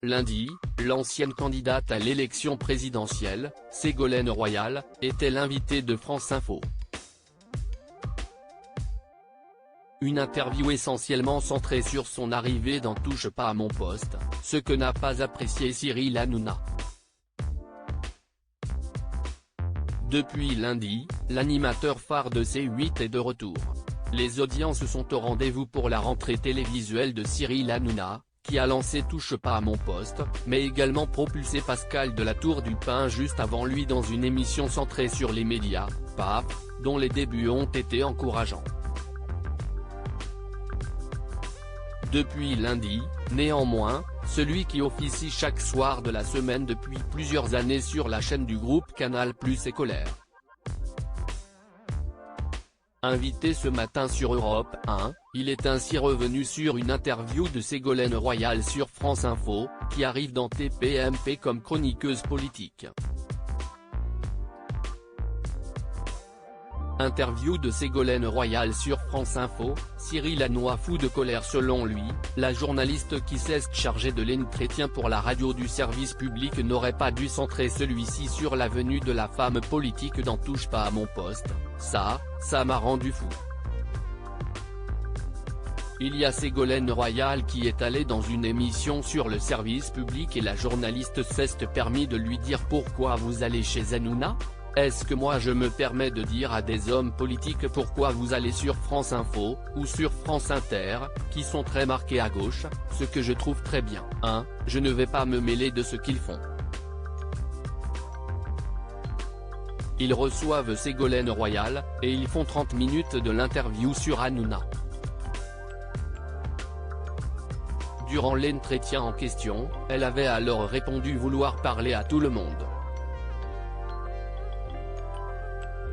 Lundi, l'ancienne candidate à l'élection présidentielle, Ségolène Royal, était l'invitée de France Info. Une interview essentiellement centrée sur son arrivée dans Touche pas à mon poste, ce que n'a pas apprécié Cyril Hanouna. Depuis lundi, l'animateur phare de C8 est de retour. Les audiences sont au rendez-vous pour la rentrée télévisuelle de Cyril Hanouna, qui a lancé Touche pas à mon poste, mais également propulsé Pascal de la Tour du Pin juste avant lui dans une émission centrée sur les médias, PAF, dont les débuts ont été encourageants. Depuis lundi, néanmoins, celui qui officie chaque soir de la semaine depuis plusieurs années sur la chaîne du groupe Canal+ est colère. Invité ce matin sur Europe 1, il est ainsi revenu sur une interview de Ségolène Royal sur France Info, qui arrive dans TPMP comme chroniqueuse politique. Interview de Ségolène Royal sur France Info, Cyril Hanouna fou de colère selon lui, la journaliste qui s'est chargée de l'entretien pour la radio du service public n'aurait pas dû centrer celui-ci sur la venue de la femme politique dans Touche pas à mon poste, ça m'a rendu fou. Il y a Ségolène Royal qui est allée dans une émission sur le service public et la journaliste s'est permis de lui dire pourquoi vous allez chez Hanouna ? Est-ce que moi je me permets de dire à des hommes politiques pourquoi vous allez sur France Info, ou sur France Inter, qui sont très marqués à gauche, ce que je trouve très bien, je ne vais pas me mêler de ce qu'ils font. Ils reçoivent Ségolène Royal, et ils font 30 minutes de l'interview sur Hanouna. Durant l'entretien en question, elle avait alors répondu vouloir parler à tout le monde.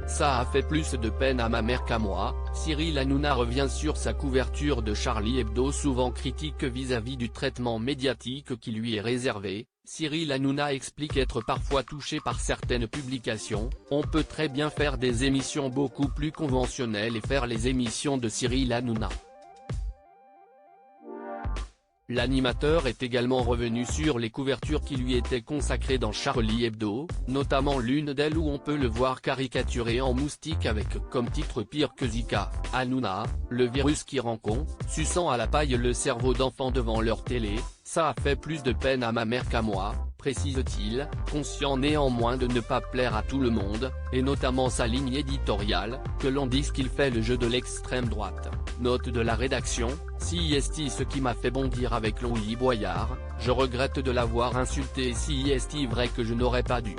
Ça a fait plus de peine à ma mère qu'à moi. Cyril Hanouna revient sur sa couverture de Charlie Hebdo souvent critique vis-à-vis du traitement médiatique qui lui est réservé. Cyril Hanouna explique être parfois touché par certaines publications, on peut très bien faire des émissions beaucoup plus conventionnelles et faire les émissions de Cyril Hanouna. L'animateur est également revenu sur les couvertures qui lui étaient consacrées dans Charlie Hebdo, notamment l'une d'elles où on peut le voir caricaturé en moustique avec comme titre pire que Zika, Hanouna, le virus qui rend con, suçant à la paille le cerveau d'enfants devant leur télé, ça a fait plus de peine à ma mère qu'à moi, précise-t-il, conscient néanmoins de ne pas plaire à tout le monde, et notamment sa ligne éditoriale, que l'on dise qu'il fait le jeu de l'extrême droite. Note de la rédaction, CIST ce qui m'a fait bondir avec Louis Boyard, je regrette de l'avoir insulté et CIST vrai que je n'aurais pas dû.